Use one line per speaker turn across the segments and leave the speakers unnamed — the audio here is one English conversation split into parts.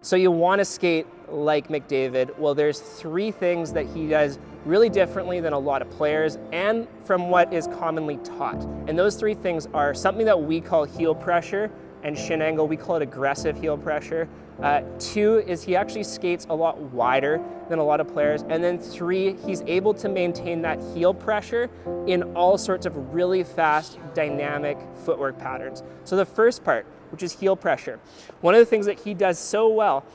So you want to skate like McDavid? Well, there's 3 things that he does really differently than a lot of players and from what is commonly taught. And those 3 things are something that we call heel pressure and shin angle. We call it aggressive heel pressure. 2 is he actually skates a lot wider than a lot of players. And then 3, he's able to maintain that heel pressure in all sorts of really fast, dynamic footwork patterns. So the first part, which is heel pressure. One of the things that he does so well,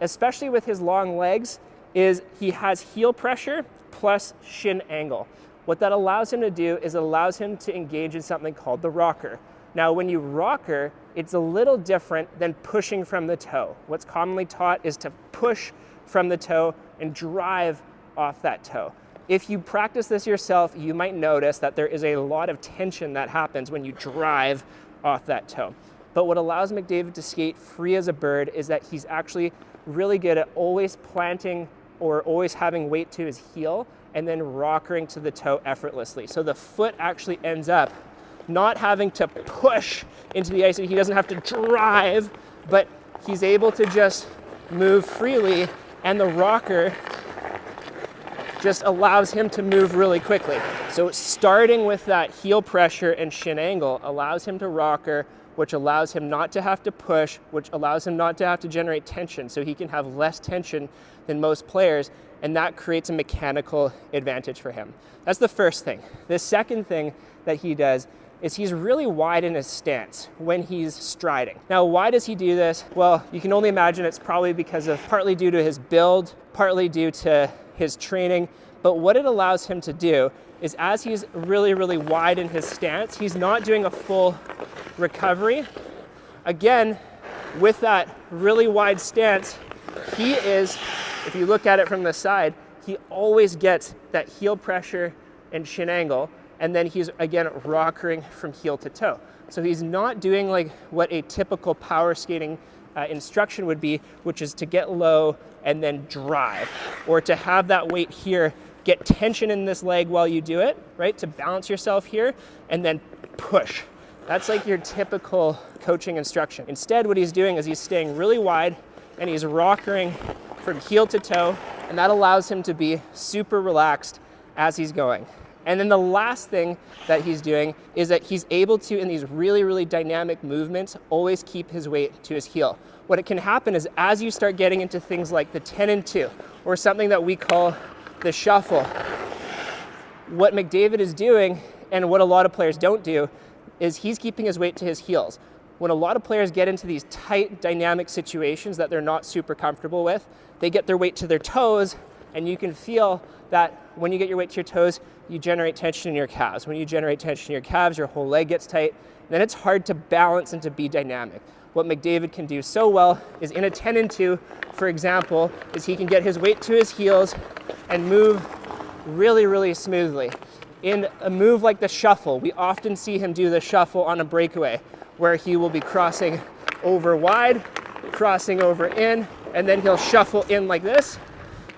especially with his long legs, is he has heel pressure plus shin angle. What that allows him to do is it allows him to engage in something called the rocker. Now, when you rocker, it's a little different than pushing from the toe. What's commonly taught is to push from the toe and drive off that toe. If you practice this yourself, you might notice that there is a lot of tension that happens when you drive off that toe. But what allows McDavid to skate free as a bird is that he's actually really good at always planting or always having weight to his heel and then rockering to the toe effortlessly. So the foot actually ends up not having to push into the ice. He doesn't have to drive, but he's able to just move freely, and the rocker just allows him to move really quickly. So starting with that heel pressure and shin angle allows him to rocker, which allows him not to have to push, which allows him not to have to generate tension, so he can have less tension than most players, and that creates a mechanical advantage for him. That's the first thing. The second thing that he does is he's really wide in his stance when he's striding. Now, why does he do this? Well, you can only imagine it's probably because of partly due to his build, partly due to his training, but what it allows him to do is as he's really, really wide in his stance, he's not doing a full recovery. Again, with that really wide stance, he is, if you look at it from the side, he always gets that heel pressure and shin angle, and then he's again rockering from heel to toe. So he's not doing like what a typical power skating instruction would be, which is to get low and then drive, or to have that weight here, get tension in this leg while you do it, right? To balance yourself here and then push. That's like your typical coaching instruction. Instead, what he's doing is he's staying really wide and he's rockering from heel to toe, and that allows him to be super relaxed as he's going. And then the last thing that he's doing is that he's able to, in these really, really dynamic movements, always keep his weight to his heel. What it can happen is as you start getting into things like the 10 and 2, or something that we call the shuffle, what McDavid is doing, and what a lot of players don't do, is he's keeping his weight to his heels. When a lot of players get into these tight, dynamic situations that they're not super comfortable with, they get their weight to their toes, and you can feel that when you get your weight to your toes, you generate tension in your calves. When you generate tension in your calves, your whole leg gets tight. Then it's hard to balance and to be dynamic. What McDavid can do so well is in a 10 and 2, for example, is he can get his weight to his heels and move really, really smoothly. In a move like the shuffle, we often see him do the shuffle on a breakaway, where he will be crossing over wide, crossing over in, and then he'll shuffle in like this.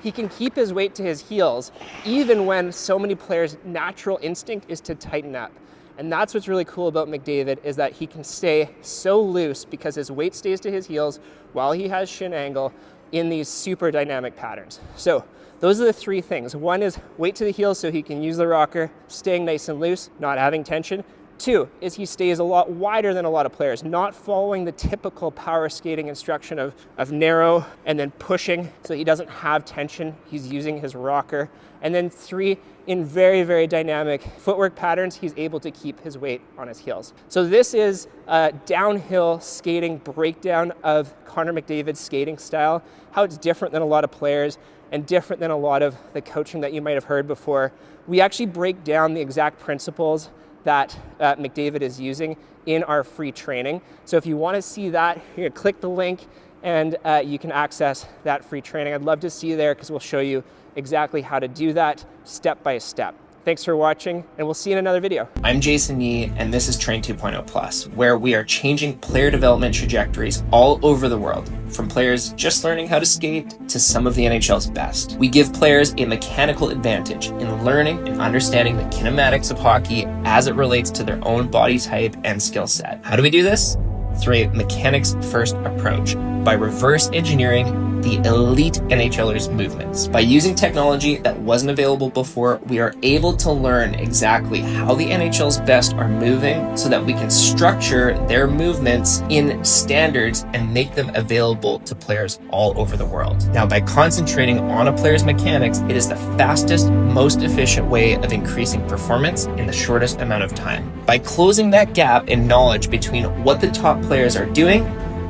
He can keep his weight to his heels, even when so many players' natural instinct is to tighten up. And that's what's really cool about McDavid, is that he can stay so loose because his weight stays to his heels while he has shin angle in these super dynamic patterns. So those are the 3 things. 1 is weight to the heels so he can use the rocker, staying nice and loose, not having tension. 2 is he stays a lot wider than a lot of players, not following the typical power skating instruction of narrow and then pushing, so he doesn't have tension. He's using his rocker. And then 3, in very, very dynamic footwork patterns, he's able to keep his weight on his heels. So this is a downhill skating breakdown of Connor McDavid's skating style, how it's different than a lot of players and different than a lot of the coaching that you might have heard before. We actually break down the exact principles that McDavid is using in our free training. So if you want to see that, you're gonna click the link and you can access that free training. I'd love to see you there because we'll show you exactly how to do that step by step. Thanks for watching, and we'll see you in another video.
I'm Jason Yee, and this is Train 2.0 Plus, where we are changing player development trajectories all over the world, from players just learning how to skate to some of the NHL's best. We give players a mechanical advantage in learning and understanding the kinematics of hockey as it relates to their own body type and skill set. How do we do this? Through a mechanics-first approach, by reverse engineering the elite NHLers' movements. By using technology that wasn't available before, we are able to learn exactly how the NHL's best are moving so that we can structure their movements in standards and make them available to players all over the world. Now, by concentrating on a player's mechanics, it is the fastest, most efficient way of increasing performance in the shortest amount of time. By closing that gap in knowledge between what the top players are doing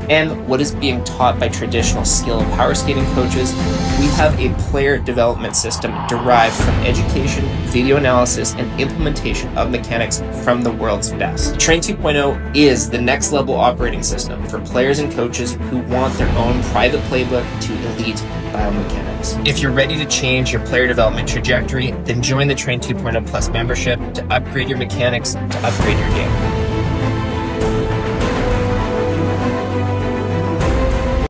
and what is being taught by traditional skill and power skating coaches, we have a player development system derived from education, video analysis, and implementation of mechanics from the world's best. Train 2.0 is the next level operating system for players and coaches who want their own private playbook to elite biomechanics. If you're ready to change your player development trajectory, then join the Train 2.0 Plus membership to upgrade your mechanics, to upgrade your game.